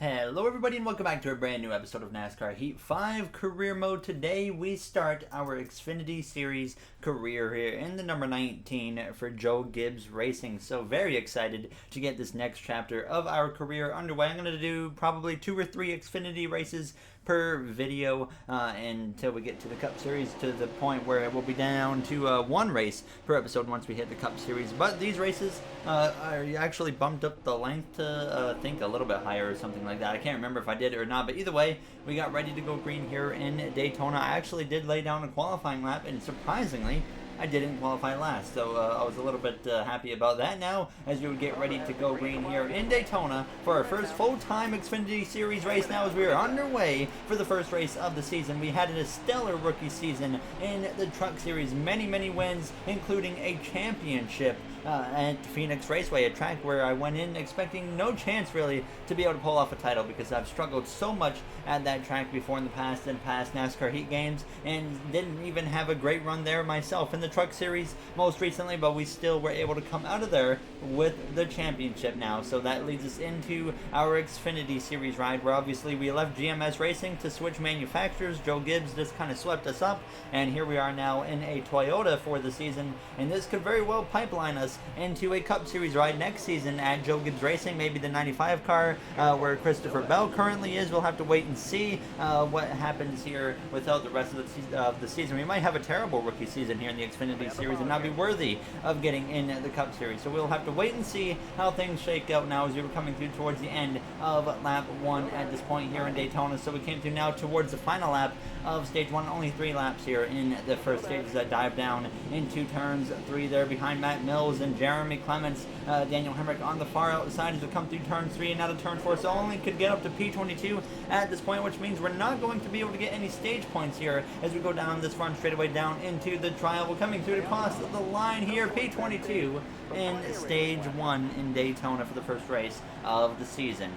Hello everybody and welcome back to a brand new episode of NASCAR Heat 5 Career Mode. Today we start our Xfinity Series career here in the number 19 for Joe Gibbs Racing. So very excited to get this next chapter of our career underway. I'm going to do probably 2 or 3 Xfinity races per video until we get to the Cup Series, to the point where it will be down to 1 race per episode once we hit the Cup Series. But these races are actually bumped up the length to I think a little bit higher or something like that. I can't remember if I did it or not, but either way, we got ready to go green here in Daytona. I actually did lay down a qualifying lap, and surprisingly, I didn't qualify last, so I was a little bit happy about that. Now, as we would get ready to go green here in Daytona for our first full-time Xfinity Series race, now as we are underway for the first race of the season. We had a stellar rookie season in the Truck Series, many wins, including a championship at Phoenix Raceway, a track where I went in expecting no chance really to be able to pull off a title, because I've struggled so much at that track before in the past NASCAR Heat games, and didn't even have a great run there myself in the Truck Series most recently, but we still were able to come out of there with the championship now. So that leads us into our Xfinity Series ride, where obviously we left GMS Racing to switch manufacturers. Joe Gibbs just kind of swept us up, and here we are now in a Toyota for the season, and this could very well pipeline us into a Cup Series ride next season at Joe Gibbs Racing, maybe the 95 car where Christopher Bell currently is. We'll have to wait and see what happens here without the rest of the season. We might have a terrible rookie season here in the Xfinity Series and not be worthy of getting in the Cup Series. So we'll have to wait and see how things shake out now as we were coming through towards the end of lap 1 at this point here in Daytona. So we came through now towards the final lap of stage 1. Only 3 laps here in the first stage as I dive down into turns 3 there behind Matt Mills and Jeremy Clements. Daniel Hemrick on the far outside as we come through turn 3 and out of turn 4, so only could get up to P22 at this point, which means we're not going to be able to get any stage points here as we go down this front straightaway down into the trial. We're coming through to cross the line here, P22 in stage 1 in Daytona for the first race of the season.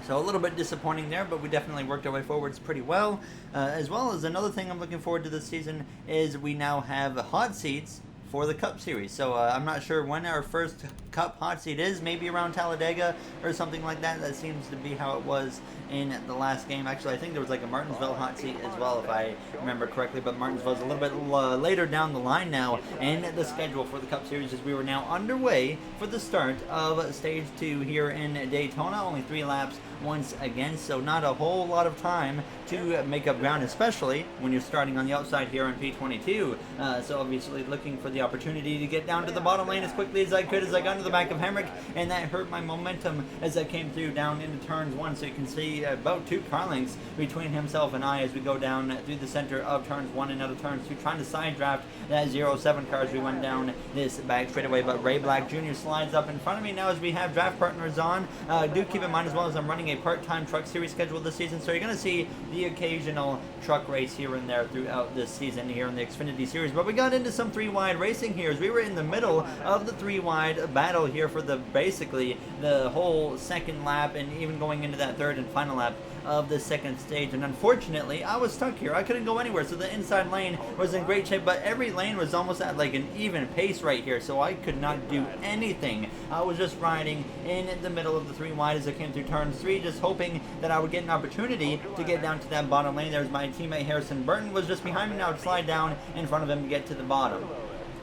So a little bit disappointing there, but we definitely worked our way forwards pretty well. As well as another thing I'm looking forward to this season is we now have hot seats for the Cup Series. So I'm not sure when our first Cup hot seat is, maybe around Talladega or something like that. That seems to be how it was in the last game. Actually, I think there was like a Martinsville hot seat as well, if I remember correctly, but Martinsville's a little bit later down the line now in the schedule for the Cup Series, as we were now underway for the start of stage 2 here in Daytona. Only 3 laps once again, so not a whole lot of time to make up ground, especially when you're starting on the outside here on P22. So obviously looking for the opportunity to get down to the bottom lane as quickly as I could as I got into the back of Hemrick, and that hurt my momentum as I came through down into turns 1. So you can see about 2 car lengths between himself and I as we go down through the center of turns 1 and out of turns 2, trying to side draft that 07 car as we went down this back straightaway. But Ray Black Jr. slides up in front of me now as we have draft partners on. Do keep in mind as well as I'm running a part-time Truck Series schedule this season, so you're going to see the occasional truck race here and there throughout this season here in the Xfinity Series. But we got into some 3-wide racing here as we were in the middle of the 3-wide battle here for basically the whole second lap, and even going into that third and final lap of the second stage. And unfortunately, I was stuck here. I couldn't go anywhere, so the inside lane was in great shape, but every lane was almost at like an even pace right here, so I could not do anything. I was just riding in the middle of the 3-wide as I came through turn 3, just hoping that I would get an opportunity to get down to that bottom lane. There's my teammate Harrison Burton was just behind me now, to slide down in front of him to get to the bottom.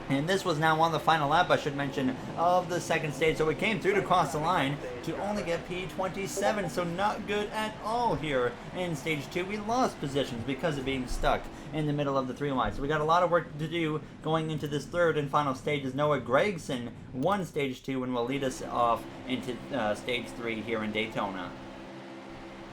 And this was now on the final lap, I should mention, of the second stage. So we came through to cross the line to only get P27. So not good at all here in stage 2. We lost positions because of being stuck in the middle of the 3-wide. So we got a lot of work to do going into this third and final stage, as Noah Gregson won stage 2 and will lead us off into stage 3 here in Daytona.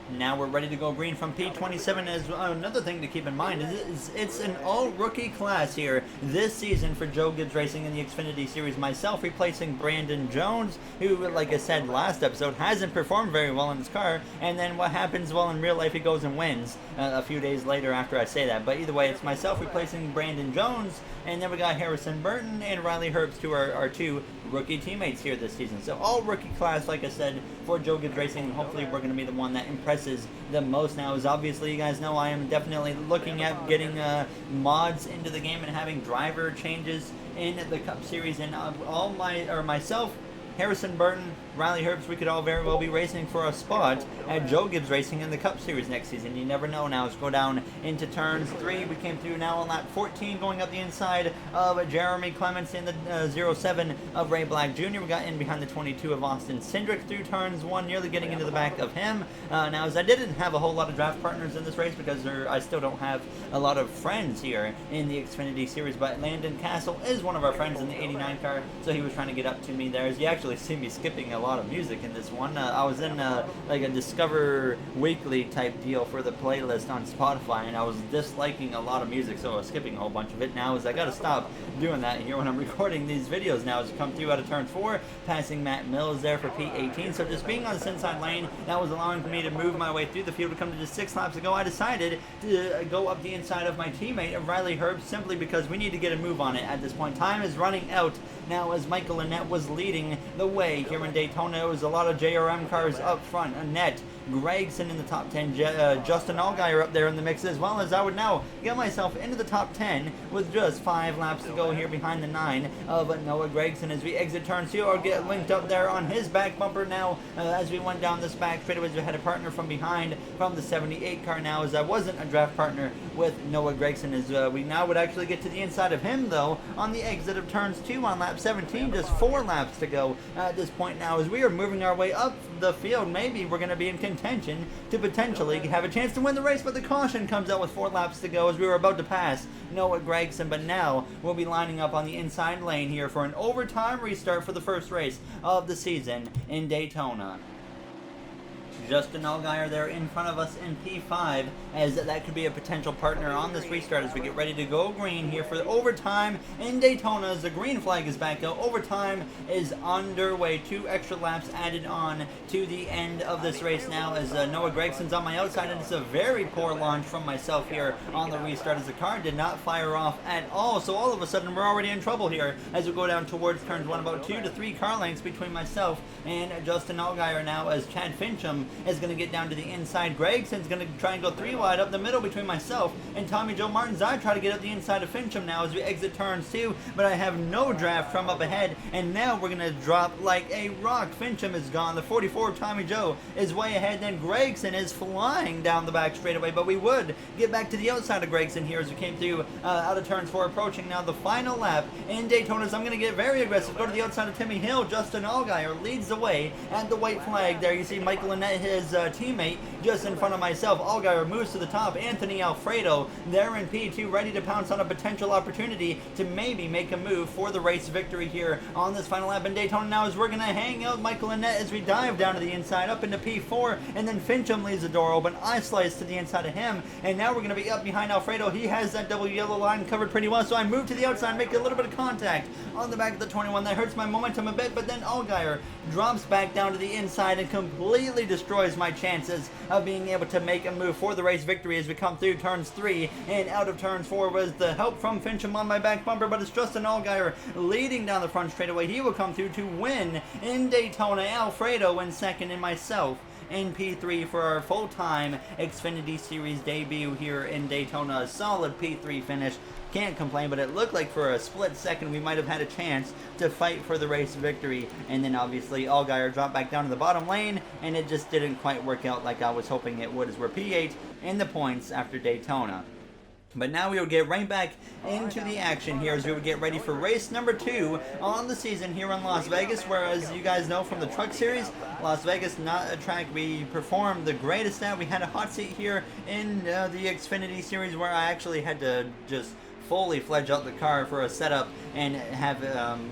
Now we're ready to go green from P27. As another thing to keep in mind is it's an all-rookie class here this season for Joe Gibbs Racing in the Xfinity Series. Myself replacing Brandon Jones, who, like I said last episode, hasn't performed very well in his car. And then what happens? Well, in real life, he goes and wins a few days later after I say that. But either way, it's myself replacing Brandon Jones, and then we got Harrison Burton and Riley Herbst, who are our 2 rookie teammates here this season. So all rookie class, like I said, for Joe Gibbs Racing, and hopefully we're going to be the one that impresses the most now. As obviously you guys know, I am definitely looking at getting mods into the game and having driver changes in the Cup Series, and myself Harrison Burton, Riley Herbst, we could all very well be racing for a spot at Joe Gibbs Racing in the Cup Series next season. You never know. Now let's go down into turns 3. We came through now on lap 14, going up the inside of Jeremy Clements in the 07 of Ray Black Jr. We got in behind the 22 of Austin Cindric through turns 1, nearly getting into the back of him. Now, as I didn't have a whole lot of draft partners in this race because I still don't have a lot of friends here in the Xfinity Series, but Landon Castle is one of our friends in the 89 car, so he was trying to get up to me there. As you actually see me skipping a lot of music in this one. I was in like a Discover Weekly type deal for the playlist on Spotify, and I was disliking a lot of music, so I was skipping a whole bunch of it. Now I got to stop doing that here when I'm recording these videos now as you come through out of turn 4, passing Matt Mills there for P18. So just being on this inside lane, that was allowing me to move my way through the field to come to just 6 laps ago. I decided to go up the inside of my teammate of Riley Herbst simply because we need to get a move on it at this point. Time is running out now as Michael Annett was leading the way here in Daytona. It was a lot of JRM cars up front. Annett, Gregson in the top 10, Justin Allgaier up there in the mix, as well as I would now get myself into the top 10 with just 5 laps to go here behind the 9 of Noah Gregson as we exit turn 2 or get linked up there on his back bumper now as we went down this back straightaway. We had a partner from behind from the 78 car now, as I wasn't a draft partner with Noah Gregson, as we now would actually get to the inside of him though on the exit of turns 2 on lap 17. Just 4 laps to go at this point now as we are moving our way up the field. Maybe we're going to be in contention to potentially have a chance to win the race, but the caution comes out with 4 laps to go as we were about to pass Noah Gregson. But now we'll be lining up on the inside lane here for an overtime restart for the first race of the season in Daytona. Justin Allgaier there in front of us in P5, as that could be a potential partner on this restart as we get ready to go green here for the overtime in Daytona. As the green flag is back out, overtime is underway. 2 extra laps added on to the end of this race now as Noah Gregson's on my outside, and it's a very poor launch from myself here on the restart as the car did not fire off at all. So all of a sudden we're already in trouble here as we go down towards turns 1, about 2 to 3 car lengths between myself and Justin Allgaier now, as Chad Fincham is going to get down to the inside. Gregson's going to try and go 3 wide up the middle between myself and Tommy Joe Martins. I try to get up the inside of Fincham now as we exit turns 2, but I have no draft from up ahead, and now we're going to drop like a rock. Fincham is gone. The 44 of Tommy Joe is way ahead. Then Gregson is flying down the back straightaway, but we would get back to the outside of Gregson here as we came through out of turns 4, approaching now the final lap in Daytona. So I'm going to get very aggressive, go to the outside of Timmy Hill. Justin Allgaier leads the way at the white flag there. You see Michael Annett, his teammate, just in front of myself. Allgaier moves to the top. Anthony Alfredo there in P2, ready to pounce on a potential opportunity to maybe make a move for the race victory here on this final lap in Daytona. Now as we're going to hang out Michael Annett as we dive down to the inside up into P4, and then Fincham leaves the door open. I slice to the inside of him, and now we're going to be up behind Alfredo. He has that double yellow line covered pretty well, so I move to the outside, make a little bit of contact on the back of the 21. That hurts my momentum a bit, but then Allgaier drops back down to the inside and completely destroys my chances of being able to make a move for the race victory as we come through turns 3 and out of turns 4. Was the help from Fincham on my back bumper, but it's Justin Allgaier leading down the front straightaway. He will come through to win in Daytona. Alfredo in second, and myself in P3 for our full-time Xfinity Series debut here in Daytona. A solid P3 finish. Can't complain, but it looked like for a split second we might have had a chance to fight for the race victory, and then obviously Allgaier dropped back down to the bottom lane, and it just didn't quite work out like I was hoping it would, as we're P8 in the points after Daytona. But now we will get right back into the action here as we would get ready for race number 2 on the season here in Las Vegas, whereas you guys know from the Truck Series, Las Vegas not a track we performed the greatest at. We had a hot seat here in the Xfinity Series where I actually had to just fully fledge out the car for a setup and have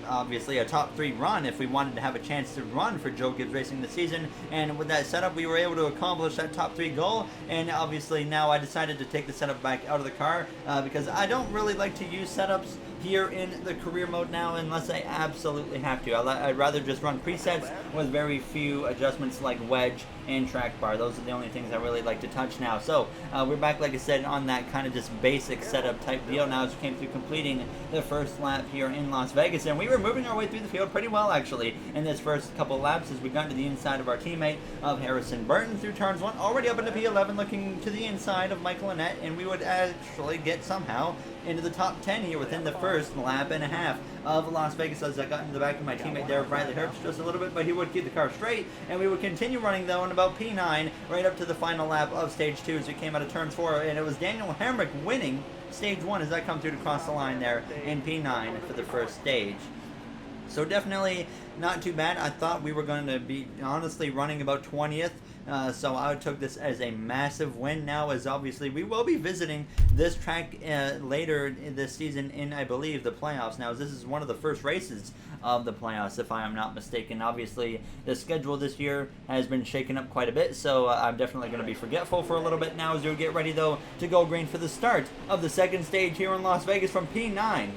obviously a top 3 run if we wanted to have a chance to run for Joe Gibbs Racing this season. And with that setup we were able to accomplish that top 3 goal, and obviously now I decided to take the setup back out of the car because I don't really like to use setups here in the career mode now unless I absolutely have to. I'd rather just run presets with very few adjustments like wedge and track bar. Those are the only things I really like to touch now. So we're back, like I said, on that kind of just basic setup type deal now as we came through completing the first lap here in Las Vegas, and we were moving our way through the field pretty well actually in this first couple laps as we got to the inside of our teammate of Harrison Burton through turns 1, already up into P11, looking to the inside of Michael Annett, and we would actually get somehow into the top 10 here within the first first lap and a half of Las Vegas as I got into the back of my teammate there, Riley Herbst, just a little bit, but he would keep the car straight, and we would continue running though in about P9 right up to the final lap of stage 2 as we came out of turns 4, and it was Daniel Hemrick winning stage 1 as I come through to cross the line there in P9 for the first stage. So definitely not too bad. I thought we were going to be honestly running about 20th. So I took this as a massive win now, as obviously we will be visiting this track later in this season in, I believe, the playoffs. Now, this is one of the first races of the playoffs, if I am not mistaken. Obviously, the schedule this year has been shaken up quite a bit, so I'm definitely going to be forgetful for a little bit now as we get ready, though, to go green for the start of the second stage here in Las Vegas from P9.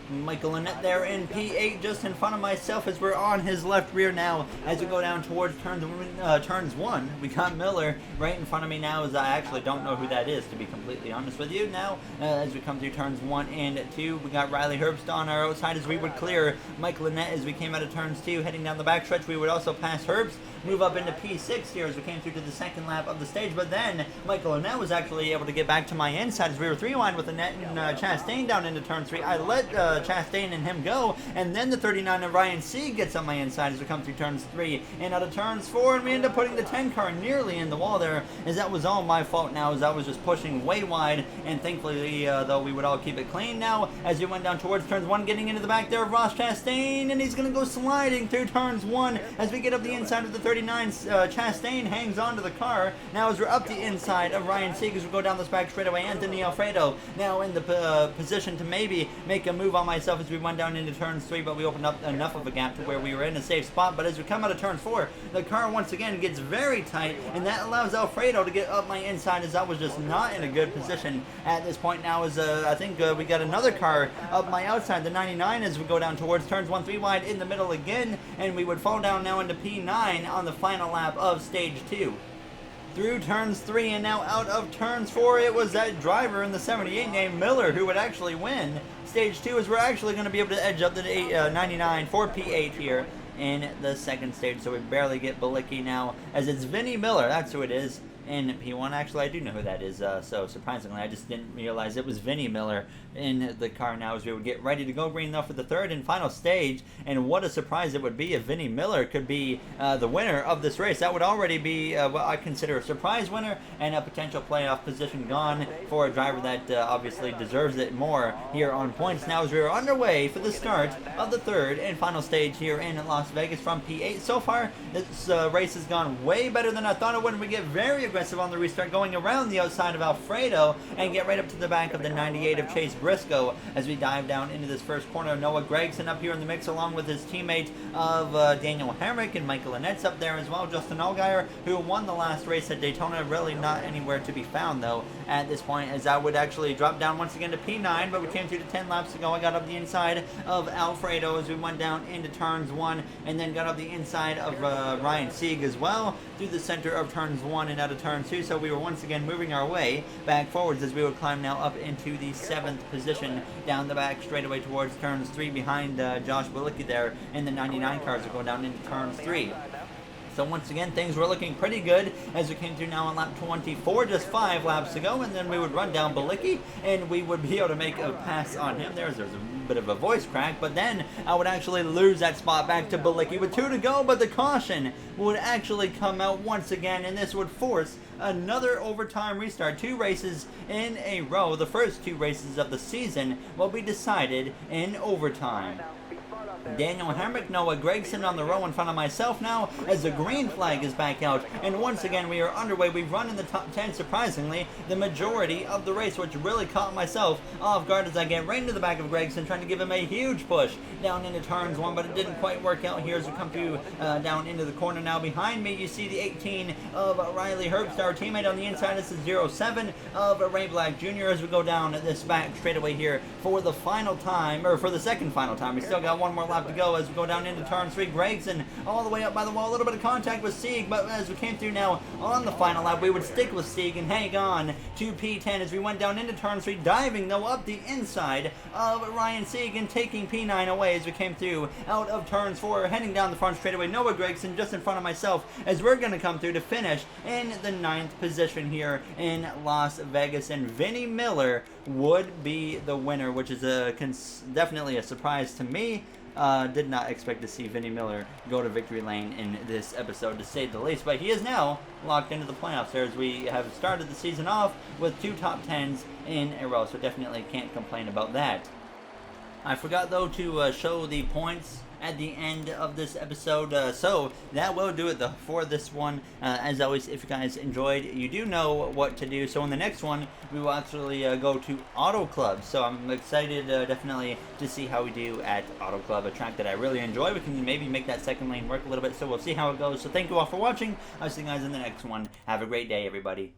Michael Annett there in P8 just in front of myself as we're on his left rear now as we go down towards turns 1. We got Miller right in front of me now as I actually don't know who that is, to be completely honest with you. Now as we come through turns 1 and 2, we got Riley Herbst on our outside as we would clear Michael Annett as we came out of turns 2. Heading down the backstretch, we would also pass Herbst, move up into P6 here as we came through to the second lap of the stage, but then Michael Annett was actually able to get back to my inside as we were 3-wide with Annett and Chastain down into turn 3. I let Chastain and him go, and then the 39 of Ryan Sieg gets on my inside as we come through turns 3 and out of turns 4, and we end up putting the 10 car nearly in the wall there, as that was all my fault now, as I was just pushing way wide, and thankfully though we would all keep it clean now as we went down towards turns 1, getting into the back there of Ross Chastain, and he's going to go sliding through turns 1 as we get up the inside of the 39. Chastain hangs onto the car now as we're up the inside of Ryan Sieg as we go down this back straightaway. Anthony Alfredo now in the position to maybe make a move on myself as we went down into turns 3, but we opened up enough of a gap to where we were in a safe spot. But as we come out of turn 4, the car once again gets very tight, and that allows Alfredo to get up my inside as I was just not in a good position at this point now, as I think we got another car up my outside, the 99, as we go down towards turns 1, 3 wide in the middle again, and we would fall down now into P9 on the final lap of stage 2. Through turns 3 and now out of turns 4, it was that driver in the 78 named Miller who would actually win stage 2, as we're actually going to be able to edge up the 99 for P8 here in the second stage. So we barely get Balicki now, as it's Vinnie Miller, that's who it is, in P1. Actually, I do know who that is, so surprisingly, I just didn't realize it was Vinnie Miller in the car now as we would get ready to go green though for the third and final stage. And what a surprise it would be if Vinnie Miller could be the winner of this race. That would already be what I consider a surprise winner and a potential playoff position gone for a driver that obviously deserves it more here on points. Now as we are underway for the start of the third and final stage here in Las Vegas from P8. So far, this race has gone way better than I thought it would, and we get very aggressive on the restart, going around the outside of Alfredo and get right up to the back of the 98 of Chase Briscoe as we dive down into this first corner. Noah Gragson up here in the mix along with his teammate of Daniel Hemrick, and Michael Annett's up there as well. Justin Allgaier, who won the last race at Daytona, really not anywhere to be found though at this point, as I would actually drop down once again to P9, but we came through to 10 laps ago. I got up the inside of Alfredo as we went down into turns 1, and then got up the inside of Ryan Sieg as well through the center of turns 1 and out of turn 2. So we were once again moving our way back forwards as we would climb now up into the 7th position down the back straightaway towards turns 3 behind Josh Balicki there in the 99 cars that go down into turns 3. So once again, things were looking pretty good as we came through now on lap 24, just 5 laps ago, and then we would run down Balicki, and we would be able to make a pass on him. There's a bit of a voice crack, but then I would actually lose that spot back to Balicki with 2 to go, but the caution would actually come out once again, and this would force another overtime restart. 2 races in a row, the first 2 races of the season, will be decided in overtime. Daniel Hemrick, Noah Gragson on the row in front of myself now as the green flag is back out, and once again we are underway. We've run in the top 10, surprisingly, the majority of the race, which really caught myself off guard as I get right into the back of Gragson, trying to give him a huge push down into turns 1, but it didn't quite work out here as we come through down into the corner. Now behind me you see the 18 of Riley Herbst, our teammate on the inside. This is 07 of Ray Black Jr. as we go down this back straightaway here for the final time, or for the second final time. We still got one more lap lap to go as we go down into turn 3. Gregson all the way up by the wall. A little bit of contact with Sieg, but as we came through now on the final lap, we would stick with Sieg and hang on to P10 as we went down into turn 3, diving though up the inside of Ryan Sieg and taking P9 away as we came through out of turns 4, heading down the front straightaway. Noah Gragson just in front of myself as we're going to come through to finish in the 9th position here in Las Vegas, and Vinnie Miller would be the winner, which is definitely a surprise to me. Did not expect to see Vinnie Miller go to victory lane in this episode, to say the least, but he is now locked into the playoffs there as we have started the season off with 2 top 10s in a row, so definitely can't complain about that. I forgot though to show the points at the end of this episode, so that will do it for this one. As always, if you guys enjoyed, you do know what to do. So in the next one, we will actually go to Auto Club, so I'm excited definitely to see how we do at Auto Club, a track that I really enjoy. We can maybe make that second lane work a little bit, so we'll see how it goes. So thank you all for watching. I'll see you guys in the next one. Have a great day, everybody.